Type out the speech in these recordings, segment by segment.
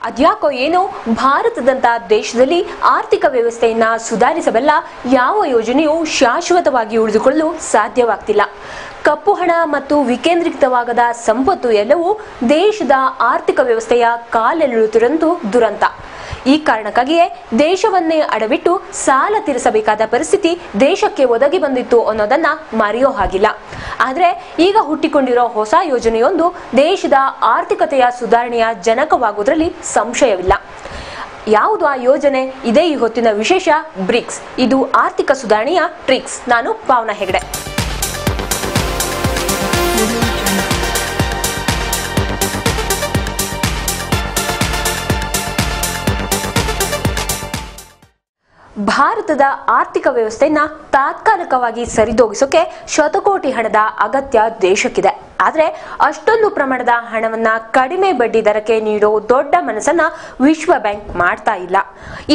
ಅದ್ಯಾಕೋ ಏನೋ ಭಾರತದಂತ ದೇಶದಲ್ಲಿ ಆರ್ಥಿಕ ವ್ಯವಸ್ಥೆಯನ್ನ ಸುಧಾರಿಸಬಲ್ಲ ಯಾವ ಯೋಜನೆಯೂ ಶಾಶ್ವತವಾಗಿ ಉಳಿದುಕೊಳ್ಳಲು ಸಾಧ್ಯವಾಗ್ತಿಲ್ಲ. ಕಪ್ಪು ಹಣ ಮತ್ತು ವಿಕೇಂದ್ರೀಕೃತವಾಗದ ಸಂಪತ್ತು ಎಲ್ಲವೂ ದೇಶದ ಆರ್ಥಿಕ ವ್ಯವಸ್ಥೆಯ ಕಾಲೆಳೆಯುತ್ತಿರುವುದು ದುರಂತ. ಈ ಕಾರಣಕ್ಕಾಗಿಯೇ ದೇಶವನ್ನೇ ಅಡವಿಟ್ಟು ಸಾಲ ತೀರಿಸಬೇಕಾದ ಪರಿಸ್ಥಿತಿ ದೇಶಕ್ಕೆ ಒದಗಿ ಬಂದಿತ್ತು ಅನ್ನೋದನ್ನ ಮರೆಯೋ ಹಾಗಿಲ್ಲ. ಆದರೆ ಈಗ ಹುಟ್ಟಿಕೊಂಡಿರೋ ಹೊಸ ಯೋಜನೆಯೊಂದು ದೇಶದ ಆರ್ಥಿಕತೆಯ ಸುಧಾರಣೆಯ ಜನಕವಾಗುವುದರಲ್ಲಿ ಸಂಶಯವಿಲ್ಲ. ಯಾವುದು ಆ ಯೋಜನೆ? ಇದೇ ಈ ಹೊತ್ತಿನ ವಿಶೇಷ ಬ್ರಿಕ್ಸ್. ಇದು ಆರ್ಥಿಕ ಸುಧಾರಣೆಯ ಟ್ರಿಕ್ಸ್. ನಾನು ಪಾವನ ಹೆಗಡೆ. ಭಾರತದ ಆರ್ಥಿಕ ವ್ಯವಸ್ಥೆಯನ್ನ ತಾತ್ಕಾಲಿಕವಾಗಿ ಸರಿದೂಗಿಸೋಕೆ ಶತಕೋಟಿ ಹಣದ ಅಗತ್ಯ ದೇಶಕ್ಕಿದೆ. ಆದರೆ ಅಷ್ಟೊಂದು ಪ್ರಮಾಣದ ಹಣವನ್ನ ಕಡಿಮೆ ಬಡ್ಡಿ ದರಕ್ಕೆ ನೀಡೋ ದೊಡ್ಡ ಮನಸ್ಸನ್ನ ವಿಶ್ವ ಬ್ಯಾಂಕ್ ಮಾಡ್ತಾ ಇಲ್ಲ.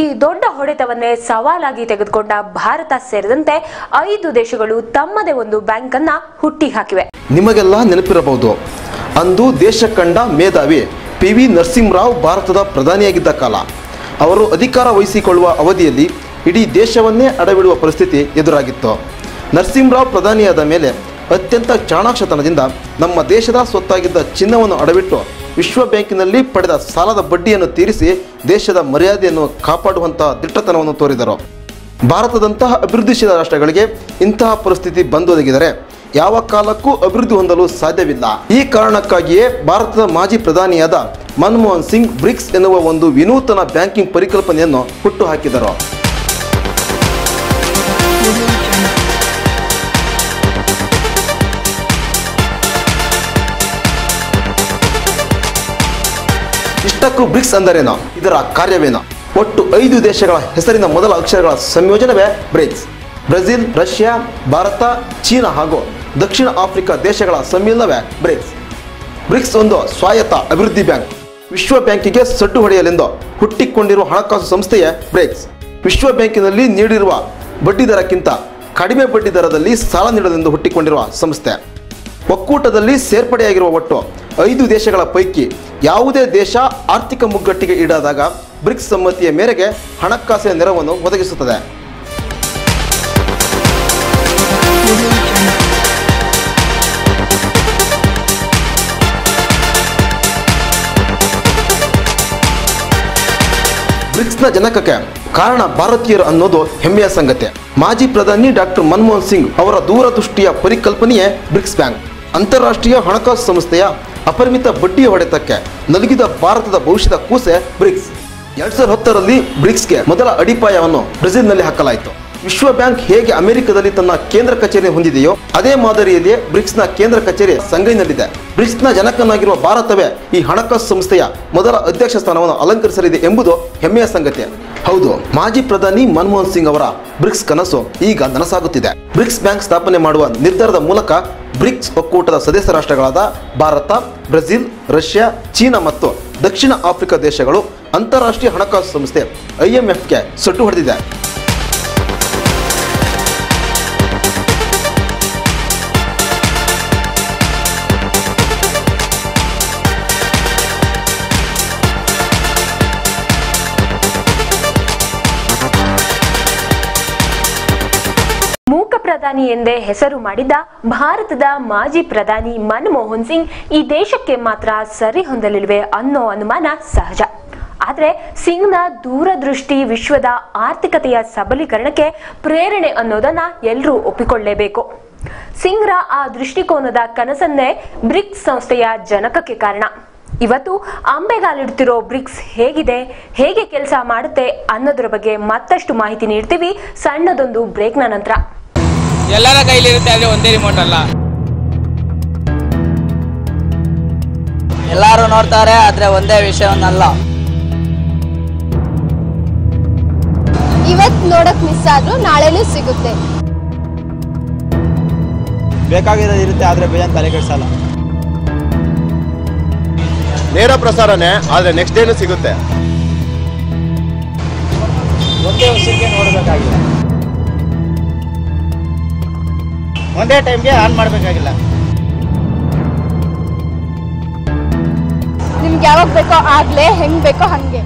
ಈ ದೊಡ್ಡ ಹೊಡೆತವನ್ನೇ ಸವಾಲಾಗಿ ತೆಗೆದುಕೊಂಡ ಭಾರತ ಸೇರಿದಂತೆ 5 ದೇಶಗಳು ತಮ್ಮದೇ ಒಂದು ಬ್ಯಾಂಕ್ ಅನ್ನ ಹುಟ್ಟಿ ಹಾಕಿವೆ. ನಿಮಗೆಲ್ಲ ನೆನಪಿರಬಹುದು, ಅಂದು ದೇಶ ಕಂಡ ಮೇಧಾವಿ PV ನರಸಿಂಹರಾವ್ ಭಾರತದ ಪ್ರಧಾನಿಯಾಗಿದ್ದ ಕಾಲ. ಅವರು ಅಧಿಕಾರ ವಹಿಸಿಕೊಳ್ಳುವ ಅವಧಿಯಲ್ಲಿ ಇಡೀ ದೇಶವನ್ನೇ ಅಡವಿಡುವ ಪರಿಸ್ಥಿತಿ ಎದುರಾಗಿತ್ತು. ನರಸಿಂಹರಾವ್ ಪ್ರಧಾನಿಯಾದ ಮೇಲೆ ಅತ್ಯಂತ ಚಾಣಾಕ್ಷತನದಿಂದ ನಮ್ಮ ದೇಶದ ಸ್ವತ್ತಾಗಿದ್ದ ಚಿನ್ನವನ್ನು ಅಡವಿಟ್ಟು ವಿಶ್ವ ಬ್ಯಾಂಕಿನಲ್ಲಿ ಪಡೆದ ಸಾಲದ ಬಡ್ಡಿಯನ್ನು ತೀರಿಸಿ ದೇಶದ ಮರ್ಯಾದೆಯನ್ನು ಕಾಪಾಡುವಂತಹ ದಿಟ್ಟತನವನ್ನು ತೋರಿದರು. ಭಾರತದಂತಹ ಅಭಿವೃದ್ಧಿಶೀಲ ರಾಷ್ಟ್ರಗಳಿಗೆ ಇಂತಹ ಪರಿಸ್ಥಿತಿ ಬಂದೊದಗಿದರೆ ಯಾವ ಕಾಲಕ್ಕೂ ಅಭಿವೃದ್ಧಿ ಹೊಂದಲು ಸಾಧ್ಯವಿಲ್ಲ. ಈ ಕಾರಣಕ್ಕಾಗಿಯೇ ಭಾರತದ ಮಾಜಿ ಪ್ರಧಾನಿಯಾದ ಮನಮೋಹನ್ ಸಿಂಗ್ ಬ್ರಿಕ್ಸ್ ಎನ್ನುವ ಒಂದು ವಿನೂತನ ಬ್ಯಾಂಕಿಂಗ್ ಪರಿಕಲ್ಪನೆಯನ್ನು ಹುಟ್ಟುಹಾಕಿದರು. ಇಷ್ಟಕ್ಕೂ ಬ್ರಿಕ್ಸ್ ಅಂದರೇನು? ಇದರ ಕಾರ್ಯವೇನು? ಒಟ್ಟು 5 ದೇಶಗಳ ಹೆಸರಿನ ಮೊದಲ ಅಕ್ಷರಗಳ ಸಂಯೋಜನವೇ ಬ್ರಿಕ್ಸ್. ಬ್ರೆಜಿಲ್, ರಷ್ಯಾ, ಭಾರತ, ಚೀನಾ ಹಾಗೂ ದಕ್ಷಿಣ ಆಫ್ರಿಕಾ ದೇಶಗಳ ಸಮ್ಮಿಲನವೇ ಬ್ರಿಕ್ಸ್. ಬ್ರಿಕ್ಸ್ ಒಂದು ಸ್ವಾಯತ್ತ ಅಭಿವೃದ್ಧಿ ಬ್ಯಾಂಕ್. ವಿಶ್ವ ಬ್ಯಾಂಕಿಗೆ ಸಡ್ಡು ಹೊಡೆಯಲೆಂದು ಹುಟ್ಟಿಕೊಂಡಿರುವ ಹಣಕಾಸು ಸಂಸ್ಥೆಯೇ ಬ್ರಿಕ್ಸ್. ವಿಶ್ವ ಬ್ಯಾಂಕಿನಲ್ಲಿ ನೀಡಿರುವ ಬಡ್ಡಿ ದರಕ್ಕಿಂತ ಕಡಿಮೆ ಬಡ್ಡಿ ದರದಲ್ಲಿ ಸಾಲ ನೀಡಲೆಂದು ಹುಟ್ಟಿಕೊಂಡಿರುವ ಸಂಸ್ಥೆ. ಒಕ್ಕೂಟದಲ್ಲಿ ಸೇರ್ಪಡೆಯಾಗಿರುವ ಒಟ್ಟು 5 ದೇಶಗಳ ಪೈಕಿ ಯಾವುದೇ ದೇಶ ಆರ್ಥಿಕ ಮುಗ್ಗಟ್ಟಿಗೆ ಈಡಾದಾಗ ಬ್ರಿಕ್ಸ್ ಸಮ್ಮತಿಯ ಮೇರೆಗೆ ಹಣಕಾಸಿನ ನೆರವನ್ನು ಒದಗಿಸುತ್ತದೆ. ಬ್ರಿಕ್ಸ್ನ ಜನಕಕ್ಕೆ ಕಾರಣ ಭಾರತೀಯರು ಅನ್ನೋದು ಹೆಮ್ಮೆಯ ಸಂಗತಿ. ಮಾಜಿ ಪ್ರಧಾನಿ ಡಾಕ್ಟರ್ ಮನಮೋಹನ್ ಸಿಂಗ್ ಅವರ ದೂರದೃಷ್ಟಿಯ ಪರಿಕಲ್ಪನೆಯೇ ಬ್ರಿಕ್ಸ್ ಬ್ಯಾಂಕ್. ಅಂತಾರಾಷ್ಟ್ರೀಯ ಹಣಕಾಸು ಸಂಸ್ಥೆಯ ಅಪರಿಮಿತ ಬಡ್ಡಿಯ ಹೊಡೆತಕ್ಕೆ ನಲುಗಿದ ಭಾರತದ ಭವಿಷ್ಯದ ಕೂಸೆ ಬ್ರಿಕ್ಸ್. 2010ರಲ್ಲಿ ಬ್ರಿಕ್ಸ್ಗೆ ಮೊದಲ ಅಡಿಪಾಯವನ್ನು ಬ್ರೆಜಿಲ್ನಲ್ಲಿ ಹಾಕಲಾಯಿತು. ವಿಶ್ವ ಬ್ಯಾಂಕ್ ಹೇಗೆ ಅಮೆರಿಕದಲ್ಲಿ ತನ್ನ ಕೇಂದ್ರ ಕಚೇರಿ ಹೊಂದಿದೆಯೋ ಅದೇ ಮಾದರಿಯಲ್ಲಿಯೇ ಬ್ರಿಕ್ಸ್ನ ಕೇಂದ್ರ ಕಚೇರಿ ಸಂಘೈನಲ್ಲಿದೆ. ಬ್ರಿಕ್ಸ್ನ ಜನಕನಾಗಿರುವ ಭಾರತವೇ ಈ ಹಣಕಾಸು ಸಂಸ್ಥೆಯ ಮೊದಲ ಅಧ್ಯಕ್ಷ ಸ್ಥಾನವನ್ನು ಅಲಂಕರಿಸಲಿದೆ ಎಂಬುದು ಹೆಮ್ಮೆಯ ಸಂಗತಿ. ಹೌದು, ಮಾಜಿ ಪ್ರಧಾನಿ ಮನಮೋಹನ್ ಸಿಂಗ್ ಅವರ ಬ್ರಿಕ್ಸ್ ಕನಸು ಈಗ ನನಸಾಗುತ್ತಿದೆ. ಬ್ರಿಕ್ಸ್ ಬ್ಯಾಂಕ್ ಸ್ಥಾಪನೆ ಮಾಡುವ ನಿರ್ಧಾರದ ಮೂಲಕ ಬ್ರಿಕ್ಸ್ ಒಕ್ಕೂಟದ ಸದಸ್ಯ ರಾಷ್ಟ್ರಗಳಾದ ಭಾರತ, ಬ್ರೆಜಿಲ್, ರಷ್ಯಾ, ಚೀನಾ ಮತ್ತು ದಕ್ಷಿಣ ಆಫ್ರಿಕಾ ದೇಶಗಳು ಅಂತಾರಾಷ್ಟ್ರೀಯ ಹಣಕಾಸು ಸಂಸ್ಥೆ IMFಗೆ ಸೊಟ್ಟು ಹೊಡೆದಿದೆ. ಮೂಕ ಪ್ರಧಾನಿ ಎಂದೇ ಹೆಸರು ಮಾಡಿದ್ದ ಭಾರತದ ಮಾಜಿ ಪ್ರಧಾನಿ ಮನಮೋಹನ್ ಸಿಂಗ್ ಈ ದೇಶಕ್ಕೆ ಮಾತ್ರ ಸರಿ ಹೊಂದಲಿಲ್ವೇ ಅನ್ನೋ ಅನುಮಾನ ಸಹಜ. ಆದರೆ ಸಿಂಗ್ನ ದೂರದೃಷ್ಟಿ ವಿಶ್ವದ ಆರ್ಥಿಕತೆಯ ಸಬಲೀಕರಣಕ್ಕೆ ಪ್ರೇರಣೆ ಅನ್ನೋದನ್ನ ಎಲ್ಲರೂ ಒಪ್ಪಿಕೊಳ್ಳಲೇಬೇಕು. ಸಿಂಗ್ರ ಆ ದೃಷ್ಟಿಕೋನದ ಕನಸನ್ನೇ ಬ್ರಿಕ್ಸ್ ಸಂಸ್ಥೆಯ ಜನಕಕ್ಕೆ ಕಾರಣ. ಇವತ್ತು ಅಂಬೆಗಾಲಿಡ್ತಿರೋ ಬ್ರಿಕ್ಸ್ ಹೇಗಿದೆ, ಹೇಗೆ ಕೆಲಸ ಮಾಡುತ್ತೆ ಅನ್ನೋದ್ರ ಬಗ್ಗೆ ಮತ್ತಷ್ಟು ಮಾಹಿತಿ ನೀಡ್ತೀವಿ ಸಣ್ಣದೊಂದು ಬ್ರೇಕ್ನ ನಂತರ. ಎಲ್ಲರ ಕೈಲಿರುತ್ತೆ, ಆದರೆ ಒಂದೇ ರಿಮೋಟ್ ಅಲ್ಲ. ಎಲ್ಲರೂ ನೋಡ್ತಾರೆ, ಆದ್ರೆ ಒಂದೇ ವಿಷಯವನ್ನಲ್ಲ. ಇವತ್ತು ನೋಡಕ್ ಮಿಸ್ ಆದ್ರೂ ನಾಳೆನೂ ಸಿಗುತ್ತೆ. ಬೇಕಾಗಿರೋದು ಇರುತ್ತೆ, ಆದ್ರೆ ಬೇಜಾನ್ ತಲೆ ಕೆಡಿಸಲ್ಲ. ನೇರ ಪ್ರಸಾರನೇ, ಆದ್ರೆ ನೆಕ್ಸ್ಟ್ ಡೇನೂ ಸಿಗುತ್ತೆ. ಒಂದೇ ವರ್ಷಕ್ಕೆ ನೋಡಬೇಕಾಗಿಲ್ಲ, ಒಂದೇ ಟೈಮ್ಗೆ ಆನ್ ಮಾಡಬೇಕಾಗಿಲ್ಲ. ನಿಮ್ಗೆ ಯಾವಾಗ ಬೇಕೋ ಆಗ್ಲೇ, ಹೆಂಗ್ ಬೇಕೋ ಹಂಗೆ.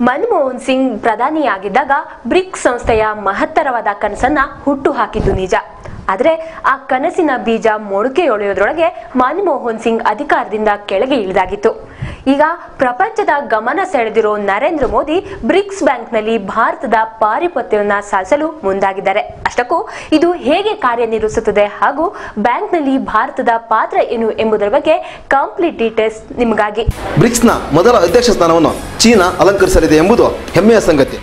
ಮನಮೋಹನ್ ಸಿಂಗ್ ಪ್ರಧಾನಿಯಾಗಿದ್ದಾಗ ಬ್ರಿಕ್ಸ್ ಸಂಸ್ಥೆಯ ಮಹತ್ತರವಾದ ಕನಸನ್ನ ಹುಟ್ಟು ಹಾಕಿದ್ದು ನಿಜ. ಆದರೆ ಆ ಕನಸಿನ ಬೀಜ ಮೊಳಕೆಯೊಡೆಯೋದ್ರೊಳಗೆ ಮನಮೋಹನ್ ಸಿಂಗ್ ಅಧಿಕಾರದಿಂದ ಕೆಳಗೆ ಇಳಿದಾಗಿತ್ತು. ಈಗ ಪ್ರಪಂಚದ ಗಮನ ಸೆಳೆದಿರೋ ನರೇಂದ್ರ ಮೋದಿ ಬ್ರಿಕ್ಸ್ ಬ್ಯಾಂಕ್ನಲ್ಲಿ ಭಾರತದ ಪಾರುಪತ್ಯವನ್ನ ಸಾಧಿಸಲು ಮುಂದಾಗಿದ್ದಾರೆ. ಅಷ್ಟಕ್ಕೂ ಇದು ಹೇಗೆ ಕಾರ್ಯನಿರ್ವಹಿಸುತ್ತದೆ ಹಾಗೂ ಬ್ಯಾಂಕ್ನಲ್ಲಿ ಭಾರತದ ಪಾತ್ರ ಏನು ಎಂಬುದರ ಬಗ್ಗೆ ಕಂಪ್ಲೀಟ್ ಡೀಟೇಲ್ಸ್ ನಿಮಗಾಗಿ. ಬ್ರಿಕ್ಸ್ನ ಮೊದಲ ಅಧ್ಯಕ್ಷ ಸ್ಥಾನವನ್ನು ಚೀನಾ ಅಲಂಕರಿಸಲಿದೆ ಎಂಬುದು ಹೆಮ್ಮೆಯ ಸಂಗತಿ.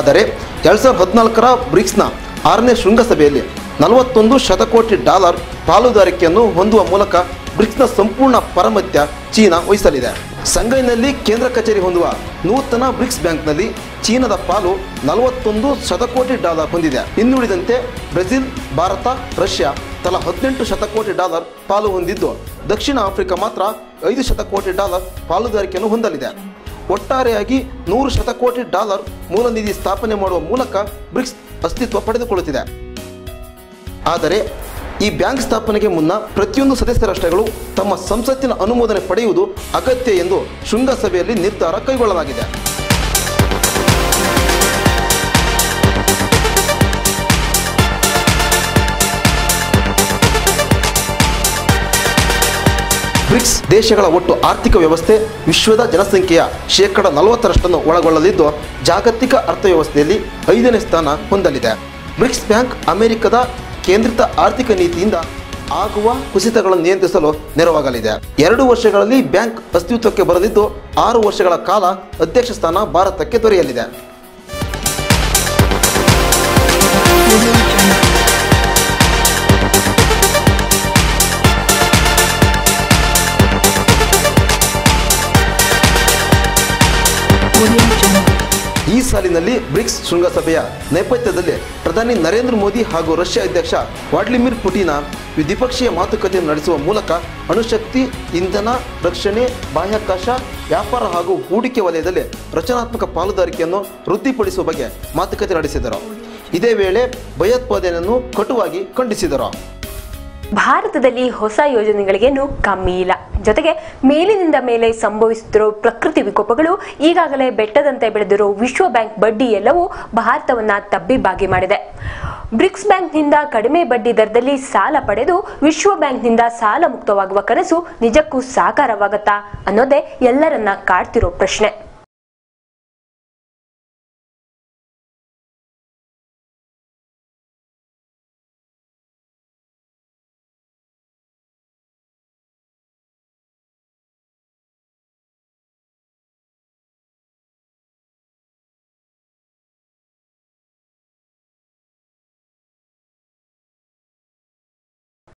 ಆದರೆ 2014ರ ಬ್ರಿಕ್ಸ್ನ 6ನೇ ಶೃಂಗಸಭೆಯಲ್ಲಿ $41 ಶತಕೋಟಿ ಪಾಲುದಾರಿಕೆಯನ್ನು ಹೊಂದುವ ಮೂಲಕ ಬ್ರಿಕ್ಸ್ನ ಸಂಪೂರ್ಣ ಪಾರಮ್ಯತ್ಯ ಚೀನಾ ವಹಿಸಲಿದೆ. ಸಂಘೈನಲ್ಲಿ ಕೇಂದ್ರ ಕಚೇರಿ ಹೊಂದುವ ನೂತನ ಬ್ರಿಕ್ಸ್ ಬ್ಯಾಂಕ್ನಲ್ಲಿ ಚೀನಾದ ಪಾಲು $41 ಶತಕೋಟಿ ಹೊಂದಿದೆ. ಇನ್ನುಳಿದಂತೆ ಬ್ರೆಜಿಲ್, ಭಾರತ, ರಷ್ಯಾ ತಲಾ $18 ಶತಕೋಟಿ ಪಾಲು ಹೊಂದಿದ್ದು, ದಕ್ಷಿಣ ಆಫ್ರಿಕಾ ಮಾತ್ರ $5 ಶತಕೋಟಿ ಪಾಲುದಾರಿಕೆಯನ್ನು ಹೊಂದಲಿದೆ. ಒಟ್ಟಾರೆಯಾಗಿ $100 ಶತಕೋಟಿ ಮೂಲ ನಿಧಿ ಸ್ಥಾಪನೆ ಮಾಡುವ ಮೂಲಕ ಬ್ರಿಕ್ಸ್ ಅಸ್ತಿತ್ವ ಪಡೆದುಕೊಳ್ಳುತ್ತಿದೆ. ಆದರೆ ಈ ಬ್ಯಾಂಕ್ ಸ್ಥಾಪನೆಗೆ ಮುನ್ನ ಪ್ರತಿಯೊಂದು ಸದಸ್ಯ ರಾಷ್ಟ್ರಗಳು ತಮ್ಮ ಸಂಸತ್ತಿನ ಅನುಮೋದನೆ ಪಡೆಯುವುದು ಅಗತ್ಯ ಎಂದು ಶೃಂಗಸಭೆಯಲ್ಲಿ ನಿರ್ಧಾರ ಕೈಗೊಳ್ಳಲಾಗಿದೆ. ಬ್ರಿಕ್ಸ್ ದೇಶಗಳ ಒಟ್ಟು ಆರ್ಥಿಕ ವ್ಯವಸ್ಥೆ ವಿಶ್ವದ ಜನಸಂಖ್ಯೆಯ 40% ಒಳಗೊಳ್ಳಲಿದ್ದು, ಜಾಗತಿಕ ಅರ್ಥವ್ಯವಸ್ಥೆಯಲ್ಲಿ 5ನೇ ಸ್ಥಾನ ಹೊಂದಲಿದೆ. ಬ್ರಿಕ್ಸ್ ಬ್ಯಾಂಕ್ ಅಮೆರಿಕದ ಕೇಂದ್ರಿತ ಆರ್ಥಿಕ ನೀತಿಯಿಂದ ಆಗುವ ಕುಸಿತಗಳನ್ನು ನಿಯಂತ್ರಿಸಲು ನೆರವಾಗಲಿದೆ. 2 ವರ್ಷಗಳಲ್ಲಿ ಬ್ಯಾಂಕ್ ಅಸ್ತಿತ್ವಕ್ಕೆ ಬರಲಿದ್ದು, 6 ವರ್ಷಗಳ ಕಾಲ ಅಧ್ಯಕ್ಷ ಸ್ಥಾನ ಭಾರತಕ್ಕೆ ದೊರೆಯಲಿದೆ. ಈ ಸಾಲಿನಲ್ಲಿ ಬ್ರಿಕ್ಸ್ ಶೃಂಗಸಭೆಯ ನೇಪಥ್ಯದಲ್ಲಿ ಪ್ರಧಾನಿ ನರೇಂದ್ರ ಮೋದಿ ಹಾಗೂ ರಷ್ಯಾ ಅಧ್ಯಕ್ಷ ವ್ಲಾಡಿಮಿರ್ ಪುಟಿನ್ ದ್ವಿಪಕ್ಷೀಯ ಮಾತುಕತೆಯನ್ನು ನಡೆಸುವ ಮೂಲಕ ಅಣುಶಕ್ತಿ, ಇಂಧನ, ರಕ್ಷಣೆ, ಬಾಹ್ಯಾಕಾಶ, ವ್ಯಾಪಾರ ಹಾಗೂ ಹೂಡಿಕೆ ವಲಯದಲ್ಲಿ ರಚನಾತ್ಮಕ ಪಾಲುದಾರಿಕೆಯನ್ನು ವೃದ್ಧಿಪಡಿಸುವ ಬಗ್ಗೆ ಮಾತುಕತೆ ನಡೆಸಿದರು. ಇದೇ ವೇಳೆ ಭಯೋತ್ಪಾದನೆಯನ್ನು ಕಟುವಾಗಿ ಖಂಡಿಸಿದರು. ಭಾರತದಲ್ಲಿ ಹೊಸ ಯೋಜನೆಗಳಿಗೇನು ಕಮ್ಮಿ ಇಲ್ಲ. ಜೊತೆಗೆ ಮೇಲಿನಿಂದ ಮೇಲೆ ಸಂಭವಿಸುತ್ತಿರೋ ಪ್ರಕೃತಿ ವಿಕೋಪಗಳು, ಈಗಾಗಲೇ ಬೆಟ್ಟದಂತೆ ಬೆಳೆದಿರೋ ವಿಶ್ವ ಬ್ಯಾಂಕ್ ಬಡ್ಡಿ ಎಲ್ಲವೂ ಭಾರತವನ್ನ ತಬ್ಬಿಬ್ಬಾಗಿ ಮಾಡಿದೆ. ಬ್ರಿಕ್ಸ್ ಬ್ಯಾಂಕ್ನಿಂದ ಕಡಿಮೆ ಬಡ್ಡಿ ದರದಲ್ಲಿ ಸಾಲ ಪಡೆದು ವಿಶ್ವ ಬ್ಯಾಂಕ್ನಿಂದ ಸಾಲ ಮುಕ್ತವಾಗುವ ಕನಸು ನಿಜಕ್ಕೂ ಸಾಕಾರವಾಗತ್ತಾ ಅನ್ನೋದೇ ಎಲ್ಲರನ್ನ ಕಾಡ್ತಿರೋ ಪ್ರಶ್ನೆ.